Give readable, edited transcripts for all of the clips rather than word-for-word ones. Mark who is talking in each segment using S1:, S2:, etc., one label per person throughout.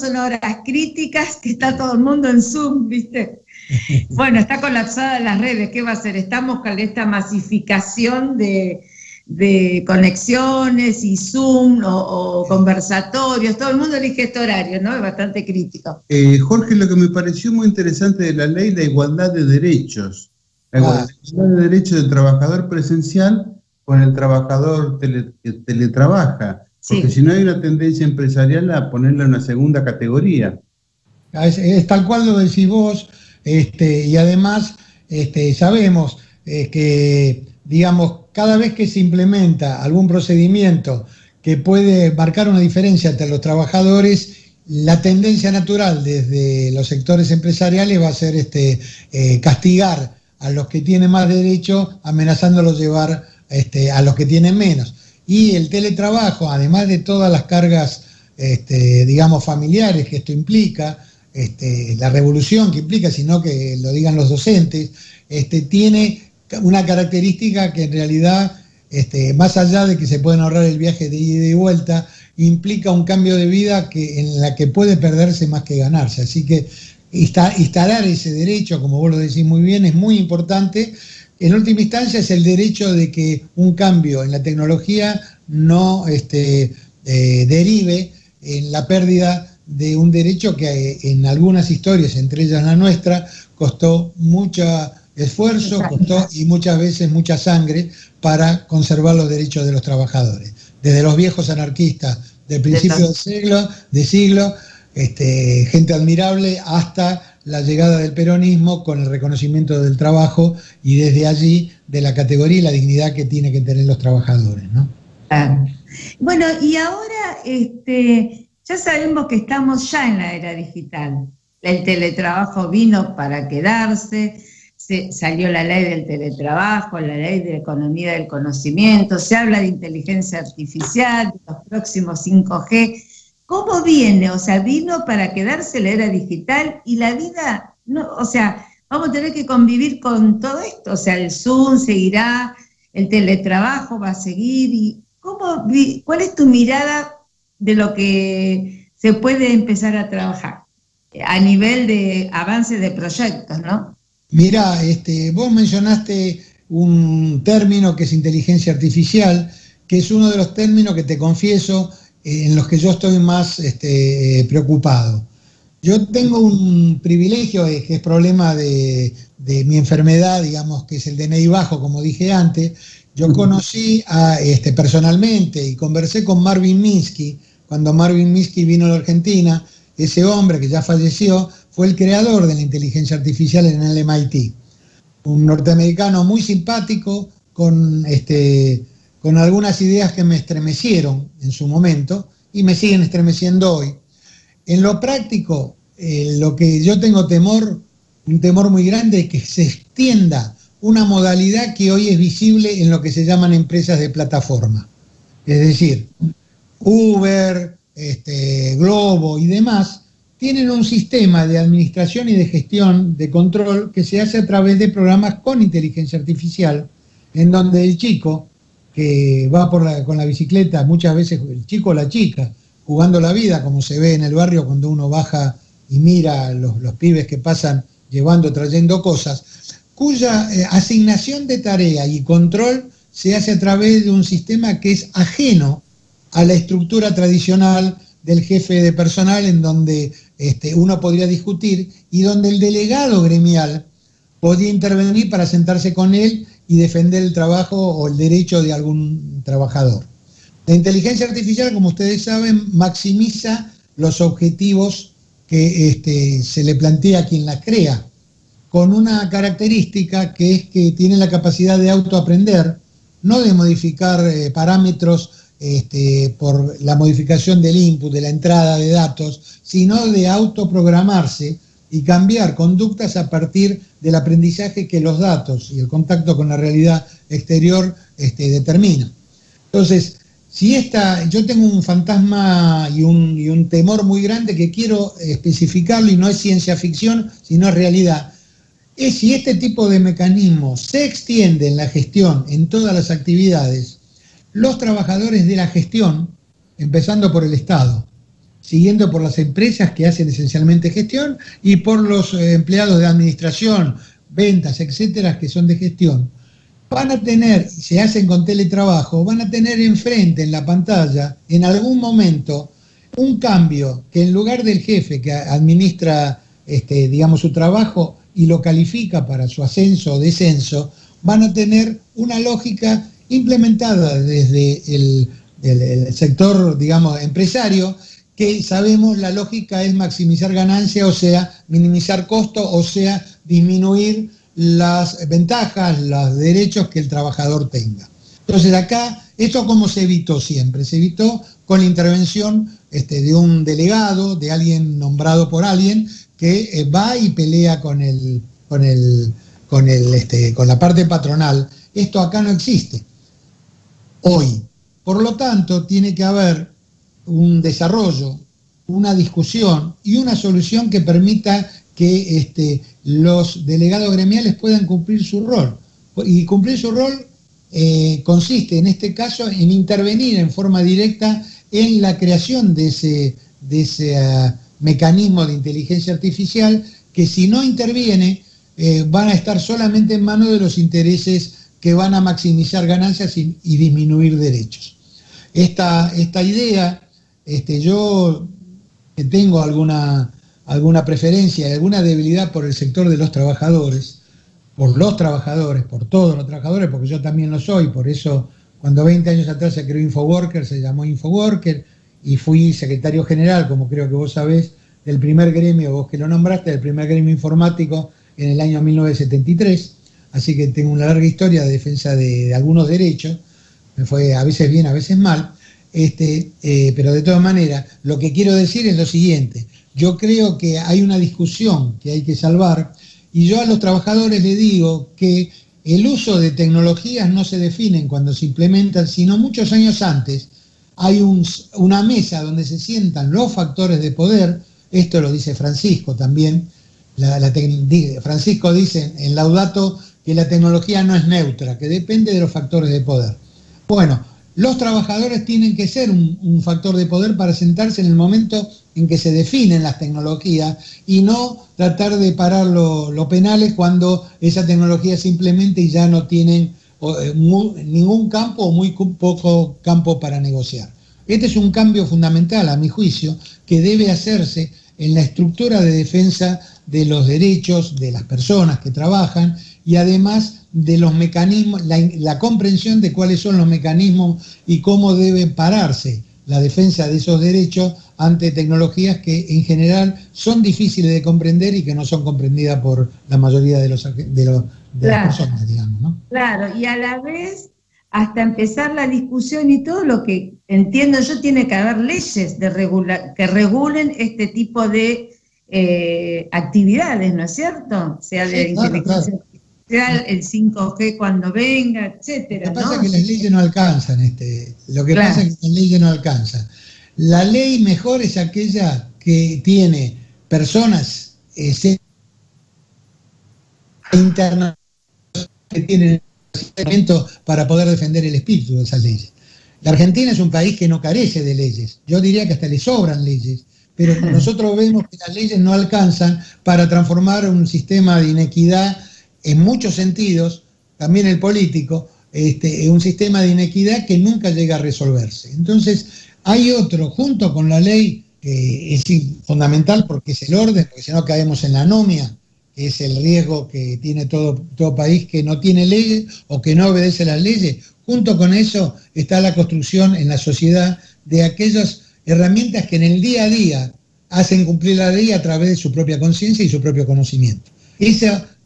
S1: en horas críticas que está todo el mundo en Zoom, ¿viste? Bueno, está colapsada las redes, ¿qué va a hacer? Estamos con esta masificación de conexiones y Zoom o conversatorios, todo el mundo elige este horario, ¿no? Es bastante crítico.
S2: Jorge, lo que me pareció muy interesante de la ley, la igualdad de derechos. La igualdad de derechos del trabajador presencial con el trabajador que teletrabaja. Porque si no hay una tendencia empresarial a ponerle una segunda categoría.
S3: Es tal cual lo decís vos, y además sabemos que, digamos, cada vez que se implementa algún procedimiento que puede marcar una diferencia entre los trabajadores, la tendencia natural desde los sectores empresariales va a ser castigar a los que tienen más derecho, amenazándolos llevar a los que tienen menos. Y el teletrabajo, además de todas las cargas, digamos, familiares que esto implica, la revolución que implica, sino que lo digan los docentes, tiene una característica que en realidad, más allá de que se pueden ahorrar el viaje de ida y vuelta, implica un cambio de vida en la que puede perderse más que ganarse. Así que instalar ese derecho, como vos lo decís muy bien, es muy importante. En última instancia es el derecho de que un cambio en la tecnología no derive en la pérdida de un derecho que en algunas historias, entre ellas la nuestra, costó mucho esfuerzo, costó y muchas veces mucha sangre para conservar los derechos de los trabajadores. Desde los viejos anarquistas del principio de siglo, gente admirable, hasta la llegada del peronismo con el reconocimiento del trabajo y desde allí de la categoría y la dignidad que tienen que tener los trabajadores, ¿no?
S1: Claro. Bueno, y ahora ya sabemos que estamos ya en la era digital. El teletrabajo vino para quedarse, salió la ley del teletrabajo, la ley de economía del conocimiento, se habla de inteligencia artificial, de los próximos 5G. ¿Cómo viene? O sea, vino para quedarse la era digital y la vida, no, o sea, vamos a tener que convivir con todo esto. O sea, el Zoom seguirá, el teletrabajo va a seguir. Y ¿cuál es tu mirada de lo que se puede empezar a trabajar a nivel de avance de proyectos, ¿no?
S3: Mirá, vos mencionaste un término que es inteligencia artificial, que es uno de los términos que te confieso en los que yo estoy más preocupado. Yo tengo un privilegio que es problema de mi enfermedad, digamos, que es el DNI bajo, como dije antes. Yo conocí personalmente y conversé con Marvin Minsky, cuando Marvin Minsky vino a la Argentina. Ese hombre que ya falleció fue el creador de la inteligencia artificial en el MIT. Un norteamericano muy simpático, con algunas ideas que me estremecieron en su momento y me siguen estremeciendo hoy. En lo práctico, lo que yo tengo un temor muy grande es que se extienda una modalidad que hoy es visible en lo que se llaman empresas de plataforma. Es decir, Uber, Globo y demás tienen un sistema de administración y de gestión, de control, que se hace a través de programas con inteligencia artificial, en donde el chico que va con la bicicleta, muchas veces el chico o la chica, jugando la vida, como se ve en el barrio cuando uno baja y mira los pibes que pasan trayendo cosas, cuya asignación de tarea y control se hace a través de un sistema que es ajeno a la estructura tradicional del jefe de personal, en donde uno podría discutir y donde el delegado gremial podía intervenir para sentarse con él y defender el trabajo o el derecho de algún trabajador. La inteligencia artificial, como ustedes saben, maximiza los objetivos que se le plantea a quien la crea, con una característica que es que tiene la capacidad de autoaprender, no de modificar parámetros por la modificación del input, de la entrada de datos, sino de autoprogramarse y cambiar conductas a partir del aprendizaje que los datos y el contacto con la realidad exterior determinan. Entonces, yo tengo un fantasma y un temor muy grande que quiero especificarlo, y no es ciencia ficción, sino es realidad. Es si este tipo de mecanismos se extiende en la gestión, en todas las actividades, los trabajadores de la gestión, empezando por el Estado, siguiendo por las empresas que hacen esencialmente gestión y por los empleados de administración, ventas, etcétera, que son de gestión, van a tener, se hacen con teletrabajo, van a tener enfrente en la pantalla, en algún momento, un cambio que en lugar del jefe que administra, digamos, su trabajo y lo califica para su ascenso o descenso, van a tener una lógica implementada desde el sector, digamos, empresario, que sabemos la lógica es maximizar ganancia, o sea, minimizar costo, o sea, disminuir las ventajas, los derechos que el trabajador tenga. Entonces acá, ¿esto cómo se evitó siempre? Se evitó con la intervención de un delegado, de alguien nombrado por alguien, que va y pelea con la parte patronal. Esto acá no existe hoy. Por lo tanto, tiene que haber un desarrollo, una discusión y una solución que permita que los delegados gremiales puedan cumplir su rol. Y cumplir su rol consiste, en este caso, en intervenir en forma directa en la creación de ese mecanismo de inteligencia artificial, que si no interviene, van a estar solamente en manos de los intereses que van a maximizar ganancias y disminuir derechos. Esta idea, yo tengo alguna preferencia y alguna debilidad por el sector de los trabajadores, por todos los trabajadores, porque yo también lo soy. Por eso, cuando 20 años atrás se creó Infoworker, se llamó Infoworker, y fui secretario general, como creo que vos sabés, del primer gremio, vos que lo nombraste, del primer gremio informático en el año 1973, así que tengo una larga historia de defensa de algunos derechos. Me fue a veces bien, a veces mal, pero de todas maneras, lo que quiero decir es lo siguiente: yo creo que hay una discusión que hay que salvar, y yo a los trabajadores les digo que el uso de tecnologías no se definen cuando se implementan, sino muchos años antes. Hay una mesa donde se sientan los factores de poder. Esto lo dice Francisco también. Francisco dice en Laudato que la tecnología no es neutra, que depende de los factores de poder. Bueno, los trabajadores tienen que ser un factor de poder para sentarse en el momento en que se definen las tecnologías, y no tratar de parar los penales cuando esa tecnología se implemente y ya no tienen ningún campo o muy poco campo para negociar. Este es un cambio fundamental, a mi juicio, que debe hacerse en la estructura de defensa de los derechos de las personas que trabajan, y además de los mecanismos, la comprensión de cuáles son los mecanismos y cómo debe pararse la defensa de esos derechos ante tecnologías que en general son difíciles de comprender y que no son comprendidas por la mayoría de las personas, digamos, ¿no?
S1: Claro, y a la vez, hasta empezar la discusión y todo lo que entiendo yo, tiene que haber leyes que regulen este tipo de actividades, ¿no es cierto? Sea de inteligencia artificial, el 5G cuando venga, etcétera.
S3: Lo que pasa es que las leyes no alcanzan, pasa es que las leyes no alcanzan. La ley mejor es aquella que tiene personas internas que tienen para poder defender el espíritu de esas leyes. La Argentina es un país que no carece de leyes. Yo diría que hasta le sobran leyes, pero nosotros vemos que las leyes no alcanzan para transformar un sistema de inequidad en muchos sentidos, también el político, un sistema de inequidad que nunca llega a resolverse. Entonces, hay otro, junto con la ley, que es fundamental porque es el orden, porque si no caemos en la anomia, que es el riesgo que tiene todo país que no tiene leyes o que no obedece las leyes. Junto con eso está la construcción en la sociedad de aquellas herramientas que en el día a día hacen cumplir la ley a través de su propia conciencia y su propio conocimiento.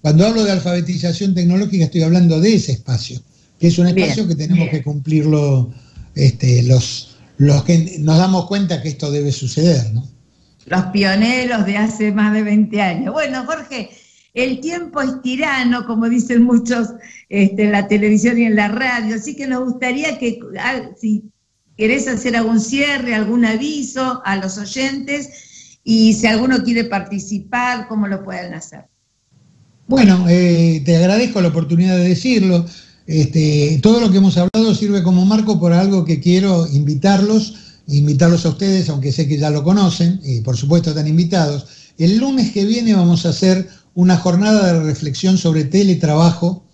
S3: Cuando hablo de alfabetización tecnológica, estoy hablando de ese espacio, que es un espacio que tenemos que cumplirlo los que nos damos cuenta que esto debe suceder, ¿no?
S1: Los pioneros de hace más de 20 años. Bueno, Jorge, el tiempo es tirano, como dicen muchos en la televisión y en la radio, así que nos gustaría que, si querés hacer algún cierre, algún aviso a los oyentes, y si alguno quiere participar, ¿cómo lo pueden hacer?
S3: Bueno, te agradezco la oportunidad de decirlo. Todo lo que hemos hablado sirve como marco por algo que quiero invitarlos invitarlos a ustedes, aunque sé que ya lo conocen, y por supuesto están invitados. El lunes que viene vamos a hacer una jornada de reflexión sobre teletrabajo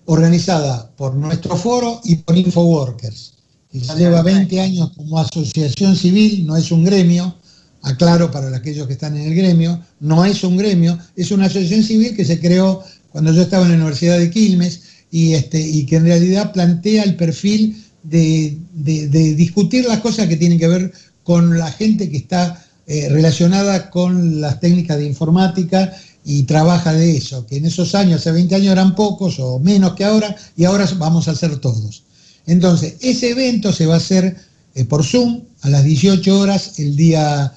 S3: organizada por nuestro foro y por Infoworkers, que ya lleva 20 años como asociación civil, no es un gremio, aclaro para aquellos que están en el gremio, no es un gremio, es una asociación civil que se creó cuando yo estaba en la Universidad de Quilmes y que en realidad plantea el perfil de discutir las cosas que tienen que ver con la gente que está relacionada con las técnicas de informática y trabaja de eso, que en esos años, hace 20 años eran pocos o menos que ahora, y ahora vamos a ser todos. Entonces, ese evento se va a hacer por Zoom a las 18 horas el día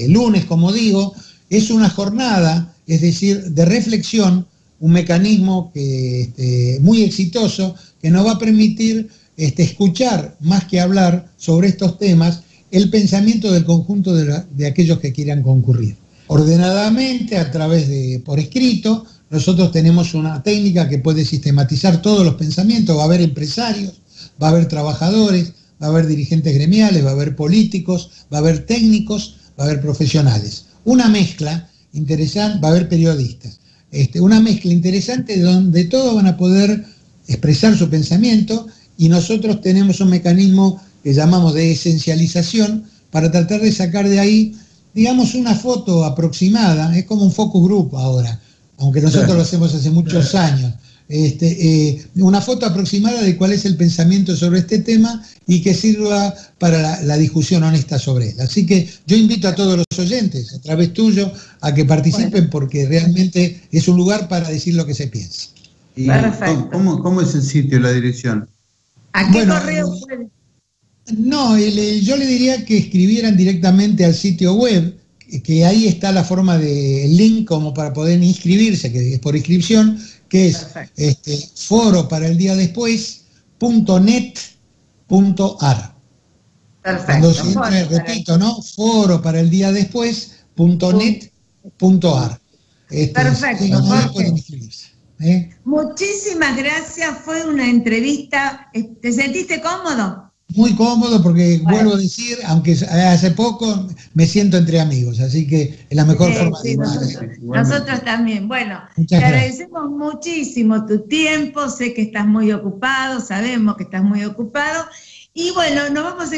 S3: lunes, como digo. Es una jornada, es decir, de reflexión, un mecanismo muy exitoso que nos va a permitir escuchar más que hablar sobre estos temas el pensamiento del conjunto de aquellos que quieran concurrir. Ordenadamente, a través por escrito, nosotros tenemos una técnica que puede sistematizar todos los pensamientos. Va a haber empresarios, va a haber trabajadores, va a haber dirigentes gremiales, va a haber políticos, va a haber técnicos, va a haber profesionales. Una mezcla interesante, va a haber periodistas. Una mezcla interesante donde todos van a poder expresar su pensamiento, y nosotros tenemos un mecanismo que llamamos de esencialización para tratar de sacar de ahí, digamos, una foto aproximada. Es como un focus group ahora, aunque nosotros lo hacemos hace muchos años. Una foto aproximada de cuál es el pensamiento sobre este tema y que sirva para la discusión honesta sobre él. Así que yo invito a todos los oyentes, a través tuyo, a que participen, porque realmente es un lugar para decir lo que se piensa.
S2: Perfecto. ¿Cómo es el sitio, la dirección?
S1: ¿A qué correo puede?
S3: No, yo le diría que escribieran directamente al sitio web, que ahí está la forma el link como para poder inscribirse, que es por inscripción, que es foro para el día después.net.ar. Cuando se entre, repito, ¿no? Foro para el día después.net.ar.
S1: Perfecto.
S3: Pueden inscribirse.
S1: Muchísimas gracias, fue una entrevista. ¿Te sentiste cómodo?
S3: Muy cómodo, porque vuelvo a decir, aunque hace poco me siento entre amigos, así que es la mejor forma de
S1: nosotros también. Bueno, te agradecemos muchísimo tu tiempo, sé que estás muy ocupado, sabemos que estás muy ocupado, y bueno, nos vamos a